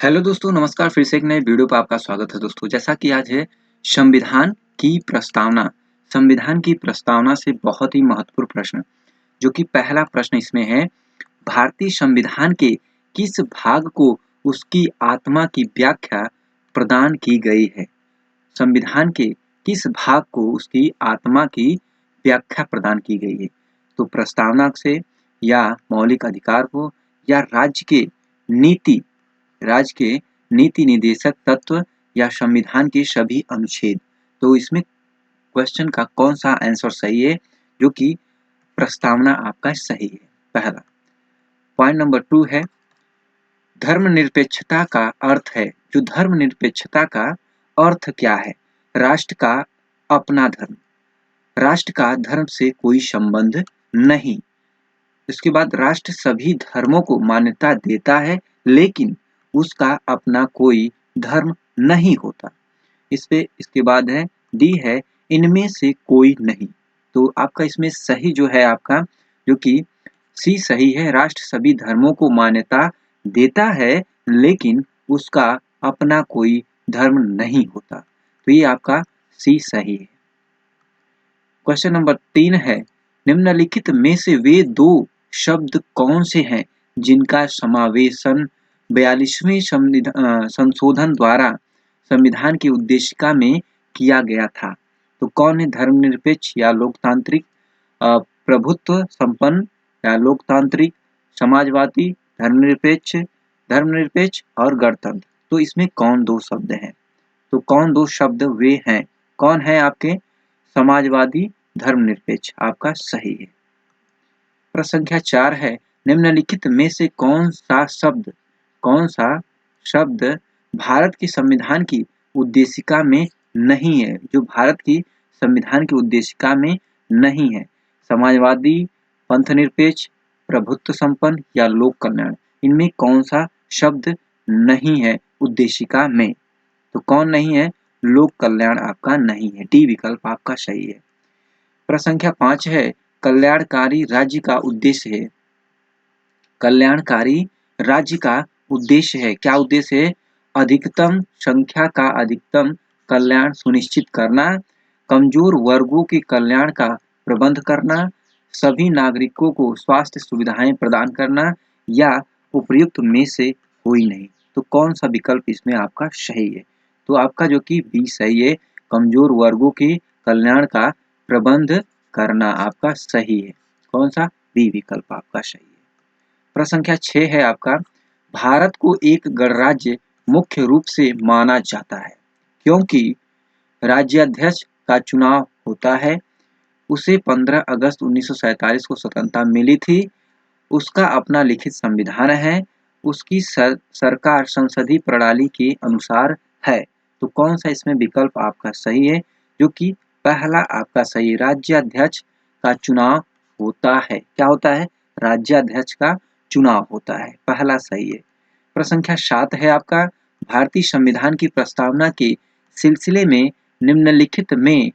Hello दोस्तों, नमस्कार। फिर से एक नए वीडियो पर आपका स्वागत है दोस्तों। जैसा कि आज है संविधान की प्रस्तावना। संविधान की प्रस्तावना से बहुत ही महत्वपूर्ण प्रश्न, जो कि पहला प्रश्न इसमें है, भारतीय संविधान के किस भाग को उसकी आत्मा की व्याख्या प्रदान की गई है? संविधान के किस भाग को उसकी आत्मा की व्याख्या प्रदान की गई है? तो प्रस्तावना से, या मौलिक अधिकार को, या राज्य के नीति निर्देशक तत्व, या संविधान के सभी अनुच्छेद। तो इसमें क्वेश्चन का कौन सा आंसर सही है, जो कि प्रस्तावना आपका सही है। पहला पॉइंट नंबर 2 है, धर्मनिरपेक्षता का अर्थ है। जो धर्मनिरपेक्षता का अर्थ क्या है? राष्ट्र का अपना धर्म, राष्ट्र का धर्म से कोई संबंध नहीं। इसके बाद राष्ट्र सभी धर्मों को मान्यता देता है, लेकिन उसका अपना कोई धर्म नहीं होता। इसके बाद है डी है, इनमें से कोई नहीं। तो आपका इसमें सही जो है आपका, जो कि सी सही है, राष्ट्र सभी धर्मों को मान्यता देता है, लेकिन उसका अपना कोई धर्म नहीं होता। तो ये आपका सी सही है। क्वेश्चन नंबर 3 है, निम्नलिखित में से वे दो शब्द कौन से हैं जिनका समावेशन 42वें संशोधन द्वारा संविधान की उद्देशिका में किया गया था? तो कौन है? धर्मनिरपेक्ष या लोकतांत्रिक, प्रभुत्व संपन्न या लोकतांत्रिक, समाजवादी, धर्मनिरपेक्ष, धर्मनिरपेक्ष और गणतंत्र। तो इसमें कौन दो शब्द हैं? तो कौन दो शब्द वे हैं? कौन है आपके? समाजवादी, धर्मनिरपेक्ष आपका सही है। प्रश्न संख्या 4 है, निम्नलिखित में से कौन सा शब्द भारत के संविधान की उद्देशिका में नहीं है? जो भारत की संविधान की उद्देशिका में नहीं है। समाजवादी, पंथनिरपेक्ष, प्रभुत्व संपन्न या लोक कल्याण। इनमें कौन सा शब्द नहीं है उद्देशिका में? तो कौन नहीं है? लोक कल्याण आपका नहीं है। डी विकल्प आपका सही है। प्रश्न संख्या 5 है, कल्याणकारी राज्य का उद्देश्य है। कल्याणकारी राज्य का उद्देश्य है, क्या उद्देश्य है? अधिकतम संख्या का अधिकतम कल्याण सुनिश्चित करना, कमजोर वर्गों के कल्याण का प्रबंध करना, सभी नागरिकों को स्वास्थ्य सुविधाएं प्रदान करना, या उपर्युक्त में से कोई नहीं। तो कौन सा विकल्प इसमें आपका सही है? तो आपका जो कि बी सही है, कमजोर वर्गों के कल्याण का प्रबंध करना आपका सही है। कौन सा? बी विकल्प आपका सही है। प्रश्न संख्या 6 है आपका, भारत को एक गणराज्य मुख्य रूप से माना जाता है क्योंकि राज्याध्यक्ष का चुनाव होता है, उसे 15 अगस्त 1947 को स्वतंत्रता मिली थी, उसका अपना लिखित संविधान है, उसकी सरकार संसदीय प्रणाली के अनुसार है। तो कौन सा इसमें विकल्प आपका सही है? जो कि पहला आपका सही, राज्याध्यक्ष का चुनाव होता है। क्या होता है? राज्याध्यक्ष का चुनाव होता है, पहला सही है। प्रश्न संख्या 7 है आपका, भारतीय संविधान की प्रस्तावना के सिलसिले में निम्नलिखित में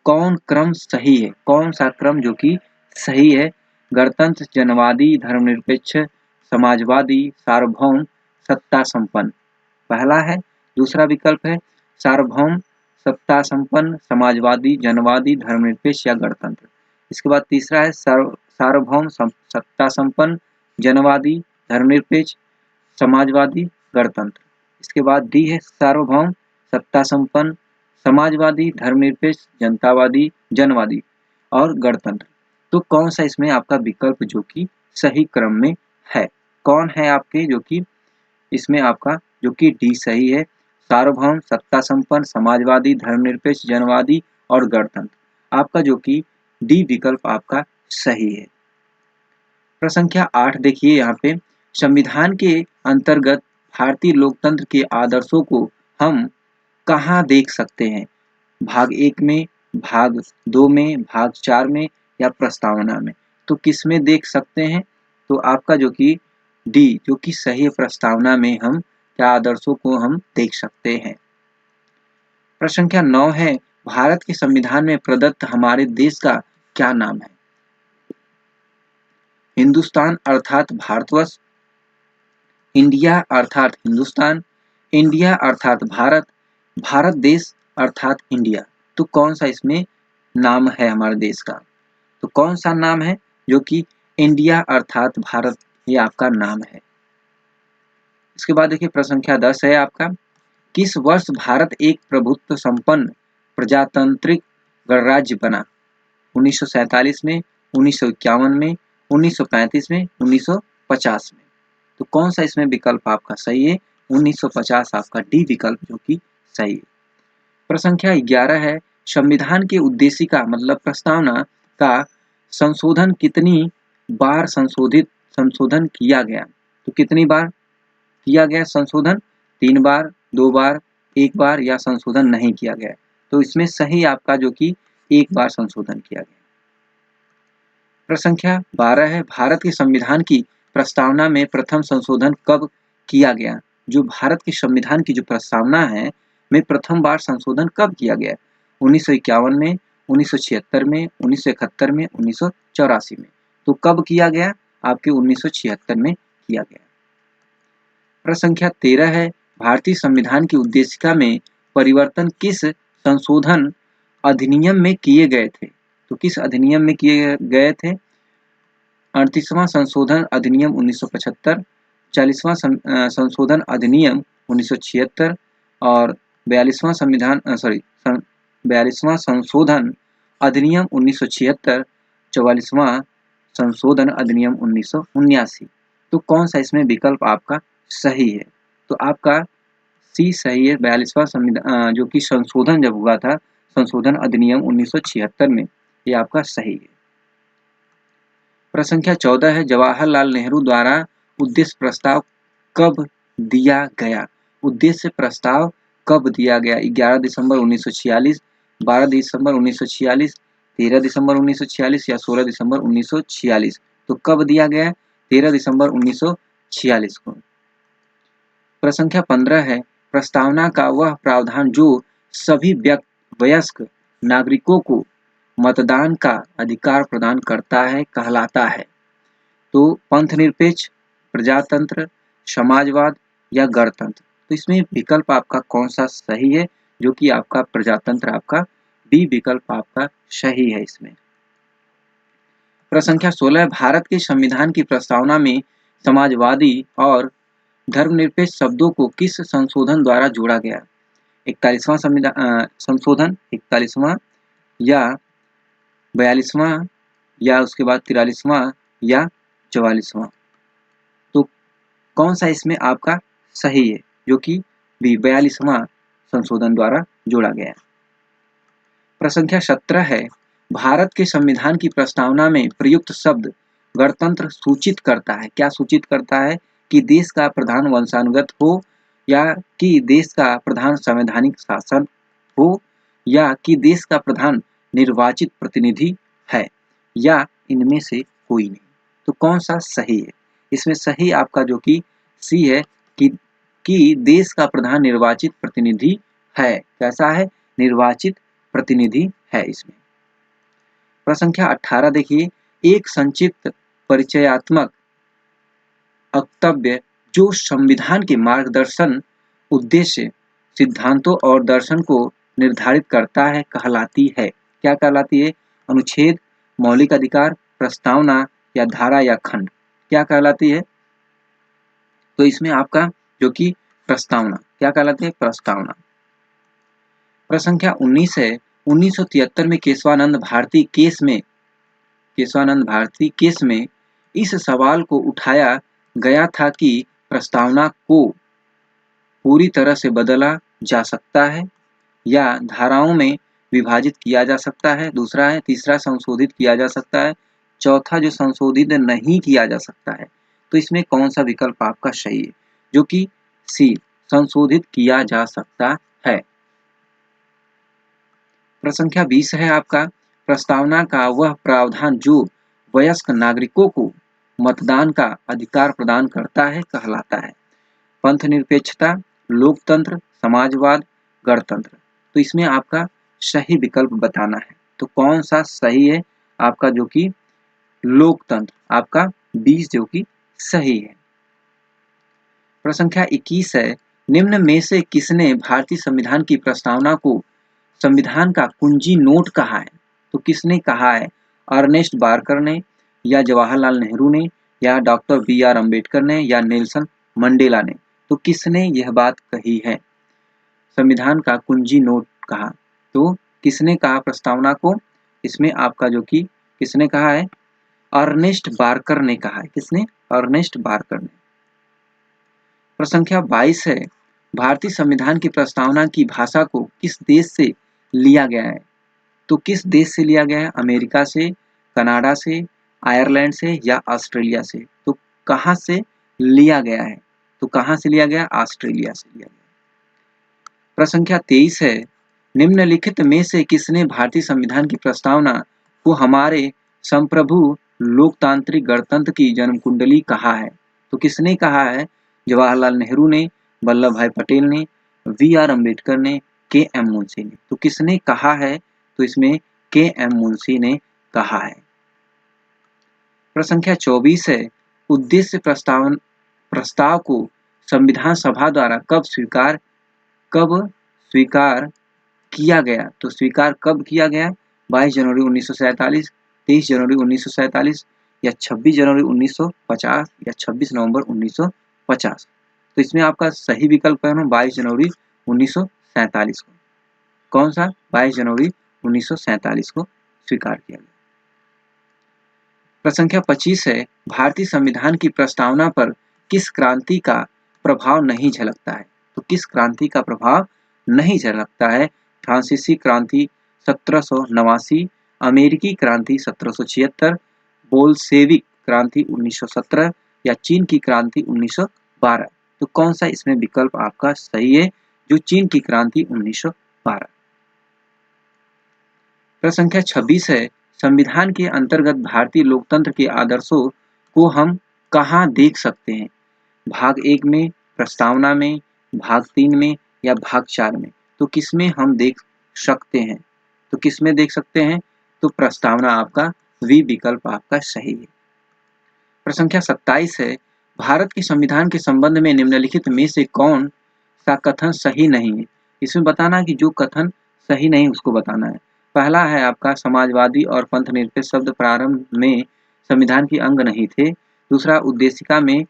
कौन क्रम सही है? कौन सा क्रम जो कि सही है? गणतंत्र, जनवादी, धर्मनिरपेक्ष, समाजवादी, सार्वभौम, सत्ता संपन्न। पहला है। दूसरा विकल्प है सार्वभौम, सत्ता संपन्न, समाजवादी, जनवादी, धर्मनिरपेक्ष या गणतंत्र। इसके बाद तीसरा है सार्वभौम, सत्ता संपन्न, जनवादी, धर्मनिरपेक्ष, समाजवादी, गणतंत्र। इसके बाद डी है सार्वभौम, सत्ता संपन्न, समाजवादी, धर्मनिरपेक्ष, जनतावादी, जनवादी और गणतंत्र। तो कौन सा इसमें आपका विकल्प जो कि सही क्रम में है? कौन है आपके जो कि इसमें आपका जो कि डी सही है, सार्वभौम, सत्ता संपन्न, समाजवादी, धर्मनिरपेक्ष, जनवादी और गणतंत्र। आपका जो कि डी विकल्प आपका सही है। प्रश्न संख्या 8 देखिए यहाँ पे, संविधान के अंतर्गत भारतीय लोकतंत्र के आदर्शों को हम कहाँ देख सकते हैं? भाग 1 में, भाग 2 में, भाग 4 में या प्रस्तावना में? तो किस में देख सकते हैं? तो आपका जो कि डी जो कि सही प्रस्तावना में हम क्या आदर्शों को हम देख सकते हैं। प्रश्न संख्या 9 है, भारत के संविधान में प्रदत्त हमारे देश का क्या नाम है? हिंदुस्तान अर्थात भारतवर्ष, इंडिया अर्थात हिंदुस्तान, इंडिया अर्थात भारत, भारत देश अर्थात इंडिया। तो कौन सा इसमें नाम है हमारे देश का? तो कौन सा नाम है? जो कि इंडिया अर्थात भारत, ये आपका नाम है। इसके बाद देखिए प्रश्न संख्या 10 है आपका, किस वर्ष भारत एक प्रभुत्व संपन्न प्रजातांत्रिक गणराज्य बना? 1947 में, 1951 में, 1935 में, 1950 में। तो कौन सा इसमें विकल्प आपका सही है? 1950 आपका डी विकल्प जो कि सही है। प्रश्न संख्या 11 है, संविधान की उद्देशिका मतलब प्रस्तावना का संशोधन कितनी बार संशोधन किया गया? तो कितनी बार किया गया संशोधन? 3 बार, 2 बार, 1 बार या संशोधन नहीं किया गया? तो इसमें सही आपका जो कि 1 बार संशोधन किया गया। प्रश्न संख्या 12 है, भारत के संविधान की प्रस्तावना में प्रथम संशोधन कब किया गया? जो भारत के संविधान की जो प्रस्तावना है में प्रथम बार संशोधन कब किया गया? 1951 में, 1976 में, 1971 में, 1984 में। तो कब किया गया? आपके 1976 में किया गया। प्रश्न संख्या 13 है, भारतीय संविधान की उद्देशिका में परिवर्तन किस संशोधन अधिनियम में किए गए थे? तो किस अधिनियम में किए गए थे? 38वां संशोधन अधिनियम 1975, 40वां संशोधन अधिनियम 1976 और 42वां 42वां संशोधन अधिनियम 1976, 44वां संशोधन अधिनियम 1979। तो कौन सा इसमें विकल्प आपका सही है? तो आपका सी सही है। 42वां संविधान जो कि संशोधन जब हुआ था, संशोधन अधिनियम 1976 में, ये आपका सही है। प्रश्न संख्या 14 है, जवाहरलाल नेहरू द्वारा उद्देश्य प्रस्ताव कब दिया गया? उद्देश्य प्रस्ताव कब दिया गया? 11 दिसंबर 1946, 12 दिसंबर 1946, 13 दिसंबर 1946 या 16 दिसंबर 1946। तो कब दिया गया? 13 दिसंबर 1946 को। प्रश्न संख्या 15 है, प्रस्तावना का वह प्रावधान जो सभी वयस्क नागरिकों को मतदान का अधिकार प्रदान करता है कहलाता है? तो पंथनिरपेक्ष, प्रजातंत्र, समाजवाद या गणतंत्र। तो इसमें विकल्प आपका कौन सा सही है? जो कि आपका प्रजातंत्र, आपका बी विकल्प आपका सही है इसमें। प्रश्न संख्या 16, भारत के संविधान की प्रस्तावना में समाजवादी और धर्मनिरपेक्ष शब्दों को किस संशोधन द्वारा जोड़ा गया? 41वां संशोधन, 41वां या 42वां या उसके बाद 43वां या 44वां। तो कौन सा इसमें आपका सही है? जो कि 42वां संशोधन द्वारा जोड़ा गया। प्रश्न संख्या 17 है, भारत के संविधान की प्रस्तावना में प्रयुक्त शब्द गणतंत्र सूचित करता है, क्या सूचित करता है? कि देश का प्रधान वंशानुगत हो, या कि देश का प्रधान संवैधानिक शासन हो, या कि देश का प्रधान निर्वाचित प्रतिनिधि है, या इनमें से कोई नहीं। तो कौन सा सही है? इसमें सही आपका जो कि सी है कि देश का प्रधान निर्वाचित प्रतिनिधि है। कैसा है? निर्वाचित प्रतिनिधि है इसमें। प्रश्न संख्या 18 देखिए, एक संक्षिप्त परिचयात्मक वक्तव्य जो संविधान के मार्गदर्शन, उद्देश्य, सिद्धांतों और दर्शन को निर्धारित करता है कहलाती है? क्या कहलाती है? अनुच्छेद, मौलिक अधिकार, प्रस्तावना या धारा या खंड। क्या कहलाती है? तो इसमें आपका जो कि प्रस्तावना, क्या कहलाती है? प्रस्तावना। प्रश्न संख्या 19 है, 1973 में केशवानंद भारती केस में इस सवाल को उठाया गया था कि प्रस्तावना को पूरी तरह से बदला जा सकता है या धाराओं में विभाजित किया जा सकता है। दूसरा है, तीसरा संशोधित किया जा सकता है, चौथा जो संशोधित नहीं किया जा सकता है। तो इसमें कौन सा विकल्प आपका सही है? जो कि सी, संशोधित किया जा सकता है। प्रश्न संख्या 20 है आपका, प्रस्तावना का वह प्रावधान जो वयस्क नागरिकों को मतदान का अधिकार प्रदान करता है कहलाता है? पंथनिरपेक्षता, लोकतंत्र, समाजवाद, गणतंत्र। तो इसमें आपका सही विकल्प बताना है। तो कौन सा सही है आपका? जो कि लोकतंत्र, आपका 20 जो कि सही है। प्रश्न संख्या 21 है, निम्न में से किसने भारतीय संविधान की प्रस्तावना को संविधान का कुंजी नोट कहा है? तो किसने कहा है? अर्नेस्ट बारकर ने, या जवाहरलाल नेहरू ने, या डॉक्टर बी.आर. अम्बेडकर ने, या नेल्सन मंडेला ने? तो किसने यह बात कही है? संविधान का कुंजी नोट कहा। तो किसने कहा प्रस्तावना को? इसमें आपका जो कि किसने कहा है? अर्नेस्ट बारकर ने कहा है। किसने? अर्नेस्ट बारकर ने। प्रश्न संख्या 22 है, भारतीय संविधान की प्रस्तावना की भाषा को किस देश से लिया गया है? तो किस देश से लिया गया है? अमेरिका से, कनाडा से, आयरलैंड से, या ऑस्ट्रेलिया से? तो कहाँ से लिया गया है? तो कहाँ से लिया गया? ऑस्ट्रेलिया से लिया गया। प्रश्न संख्या 23 है, निम्नलिखित में से किसने भारतीय संविधान की प्रस्तावना को हमारे संप्रभु लोकतांत्रिक गणतंत्र की जन्म कुंडली कहा है? तो किसने कहा है? जवाहरलाल नेहरू ने, वल्लभ भाई पटेल ने, वी.आर. अम्बेडकर ने, के.एम. मुंशी ने? तो किसने कहा है? तो इसमें के.एम. मुंशी ने कहा है। प्रश्न संख्या 24 है, उद्देश्य प्रस्ताव को संविधान सभा द्वारा कब स्वीकार किया गया? तो स्वीकार कब किया गया? 22 जनवरी 1947, 23 जनवरी 1947, या 26 जनवरी 1950, या 26 नवंबर 1950? तो इसमें आपका सही विकल्प है 22 जनवरी 1947 को। कौन सा? 22 जनवरी 1947 को स्वीकार किया गया। प्रश्न संख्या 25 है, भारतीय संविधान की प्रस्तावना पर किस क्रांति का प्रभाव नहीं झलकता है? तो किस क्रांति का प्रभाव नहीं झलकता है? फ्रांसीसी क्रांति 1789, अमेरिकी क्रांति 1776, बोल्शेविक क्रांति 1917, या चीन की क्रांति 1912? तो कौन सा इसमें विकल्प आपका सही है? जो चीन की क्रांति 1912। प्रश्न संख्या 26 है, संविधान के अंतर्गत भारतीय लोकतंत्र के आदर्शों को हम कहाँ देख सकते हैं? भाग 1 में, प्रस्तावना में, भाग 3 में, या भाग 4 में? तो किसमें हम देख सकते हैं? तो किसमें देख सकते हैं? तो प्रस्तावना आपका वी विकल्प आपका सही है। प्रश्न संख्या 27 है, भारत के संविधान के संबंध में निम्नलिखित में से कौन सा कथन सही नहीं है? इसमें बताना कि जो कथन सही नहीं उसको बताना है। पहला है आपका, समाजवादी और पंथनिरपेक्ष शब्द प्रारंभ में संविधान के अंग नहीं थे। दूसरा, उद्देशिका में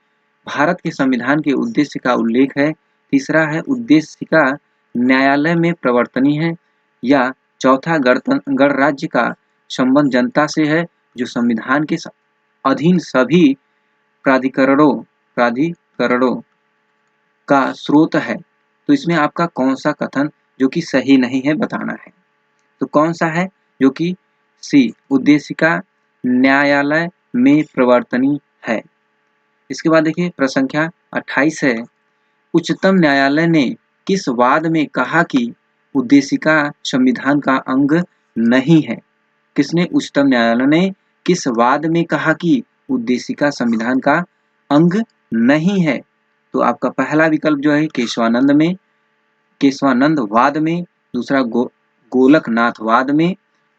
भारत के संविधान के उद्देश्य का उल्लेख है। तीसरा है, उद्देशिका न्यायालय में प्रवर्तनीय है। या चौथा, गणराज्य का संबंध जनता से है जो संविधान के अधीन सभी प्राधिकरणों का स्रोत है। तो इसमें आपका कौन सा कथन जो कि सही नहीं है बताना है? तो कौन सा है? जो कि सी, उद्देशिका न्यायालय में प्रवर्तनीय है। इसके बाद देखिए प्रश्न संख्या 28 है, उच्चतम न्यायालय ने किस वाद में कहा कि उद्देशिका संविधान का अंग नहीं है? किसने? उच्चतम न्यायालय ने किस वाद में कहा कि उद्देशिका संविधान का अंग नहीं है? तो आपका पहला विकल्प जो है केशवानंद वाद में, दूसरा गोलकनाथ वाद में,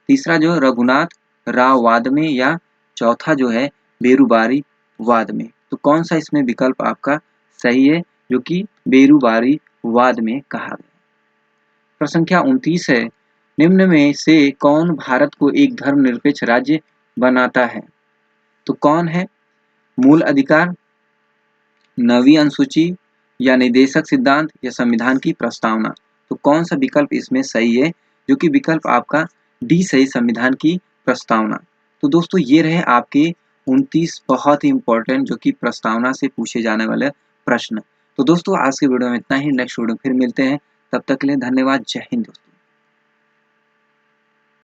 तीसरा जो रघुनाथ राव वाद में, या चौथा जो है बेरुबारी वाद में? तो कौन सा इसमें विकल्प आपका सही है? जो कि बेरुबारी वाद में कहा गया। प्रश्न संख्या 29 है, निम्न में से कौन भारत को एक धर्मनिरपेक्ष राज्य बनाता है? तो कौन है? मूल अधिकार, 9वीं अनुसूची, या निदेशक सिद्धांत, या संविधान की प्रस्तावना? तो कौन सा विकल्प इसमें सही है? जो कि विकल्प आपका डी सही, संविधान की प्रस्तावना। तो दोस्तों ये रहे आपके 29 बहुत ही इंपॉर्टेंट जो कि प्रस्तावना से पूछे जाने वाले प्रश्न। तो दोस्तों आज के वीडियो में इतना ही, नेक्स्ट वीडियो फिर मिलते हैं, तब तक के लिए धन्यवाद, जय हिंद दोस्तों।